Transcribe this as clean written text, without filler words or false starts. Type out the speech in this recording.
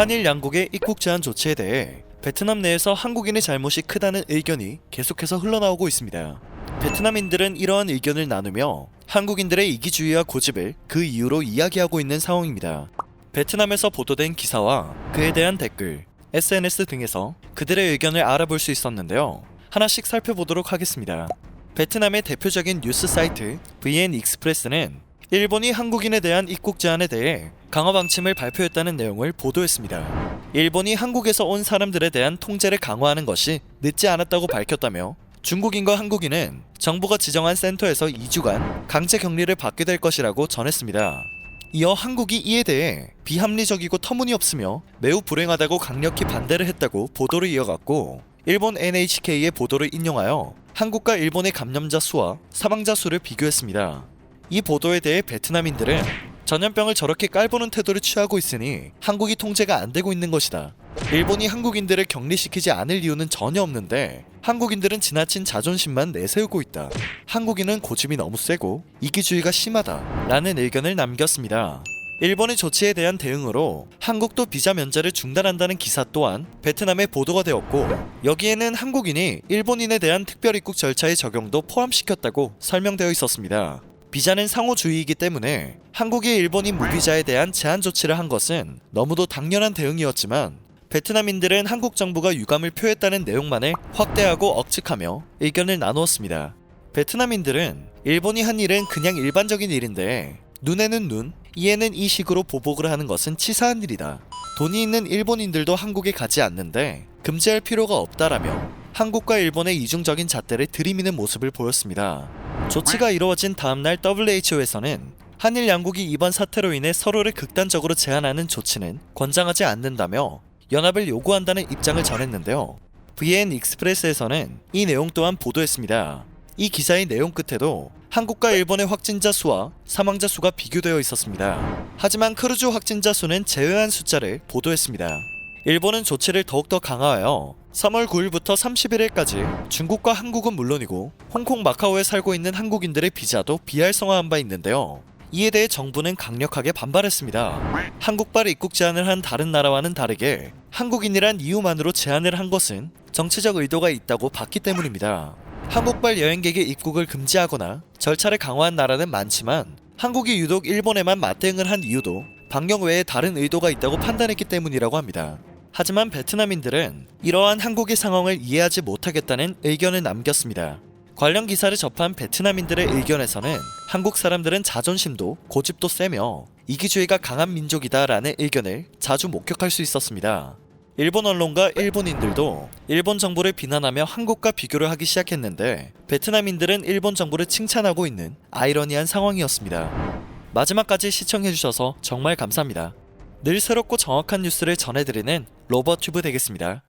한일 양국의 입국 제한 조치에 대해 베트남 내에서 한국인의 잘못이 크다는 의견이 계속해서 흘러나오고 있습니다. 베트남인들은 이러한 의견을 나누며 한국인들의 이기주의와 고집을 그 이유로 이야기하고 있는 상황입니다. 베트남에서 보도된 기사와 그에 대한 댓글, SNS 등에서 그들의 의견을 알아볼 수 있었는데요. 하나씩 살펴보도록 하겠습니다. 베트남의 대표적인 뉴스 사이트 VN 익스프레스는 일본이 한국인에 대한 입국 제한에 대해 강화 방침을 발표했다는 내용을 보도했습니다. 일본이 한국에서 온 사람들에 대한 통제를 강화하는 것이 늦지 않았다고 밝혔다며 중국인과 한국인은 정부가 지정한 센터에서 2주간 강제 격리를 받게 될 것이라고 전했습니다. 이어 한국이 이에 대해 비합리적이고 터무니없으며 매우 불행하다고 강력히 반대를 했다고 보도를 이어갔고, 일본 NHK의 보도를 인용하여 한국과 일본의 감염자 수와 사망자 수를 비교했습니다. 이 보도에 대해 베트남인들은 전염병을 저렇게 깔보는 태도를 취하고 있으니 한국이 통제가 안 되고 있는 것이다. 일본이 한국인들을 격리시키지 않을 이유는 전혀 없는데 한국인들은 지나친 자존심만 내세우고 있다. 한국인은 고집이 너무 세고 이기주의가 심하다 라는 의견을 남겼습니다. 일본의 조치에 대한 대응으로 한국도 비자 면제를 중단한다는 기사 또한 베트남에 보도가 되었고, 여기에는 한국인이 일본인에 대한 특별 입국 절차의 적용도 포함시켰다고 설명되어 있었습니다. 비자는 상호주의이기 때문에 한국이 일본인 무비자에 대한 제한 조치를 한 것은 너무도 당연한 대응이었지만, 베트남인들은 한국 정부가 유감을 표했다는 내용만을 확대하고 억측하며 의견을 나누었습니다. 베트남인들은 일본이 한 일은 그냥 일반적인 일인데 눈에는 눈, 이에는 이 식으로 보복을 하는 것은 치사한 일이다. 돈이 있는 일본인들도 한국에 가지 않는데 금지할 필요가 없다라며 한국과 일본의 이중적인 잣대를 들이미는 모습을 보였습니다. 조치가 이루어진 다음날 WHO에서는 한일 양국이 이번 사태로 인해 서로를 극단적으로 제한하는 조치는 권장하지 않는다며 연합을 요구한다는 입장을 전했는데요. VN 익스프레스에서는 이 내용 또한 보도했습니다. 이 기사의 내용 끝에도 한국과 일본의 확진자 수와 사망자 수가 비교되어 있었습니다. 하지만 크루즈 확진자 수는 제외한 숫자를 보도했습니다. 일본은 조치를 더욱더 강화하여 3월 9일부터 31일까지 중국과 한국은 물론이고 홍콩, 마카오에 살고 있는 한국인들의 비자도 비활성화한 바 있는데요. 이에 대해 정부는 강력하게 반발했습니다. 한국발 입국 제한을 한 다른 나라와는 다르게 한국인이란 이유만으로 제한을 한 것은 정치적 의도가 있다고 봤기 때문입니다. 한국발 여행객의 입국을 금지하거나 절차를 강화한 나라는 많지만 한국이 유독 일본에만 맞대응을 한 이유도 방역 외에 다른 의도가 있다고 판단했기 때문이라고 합니다. 하지만 베트남인들은 이러한 한국의 상황을 이해하지 못하겠다는 의견을 남겼습니다. 관련 기사를 접한 베트남인들의 의견에서는 한국 사람들은 자존심도 고집도 세며 이기주의가 강한 민족이다라는 의견을 자주 목격할 수 있었습니다. 일본 언론과 일본인들도 일본 정부를 비난하며 한국과 비교를 하기 시작했는데 베트남인들은 일본 정부를 칭찬하고 있는 아이러니한 상황이었습니다. 마지막까지 시청해주셔서 정말 감사합니다. 늘 새롭고 정확한 뉴스를 전해드리는 로버튜브 되겠습니다.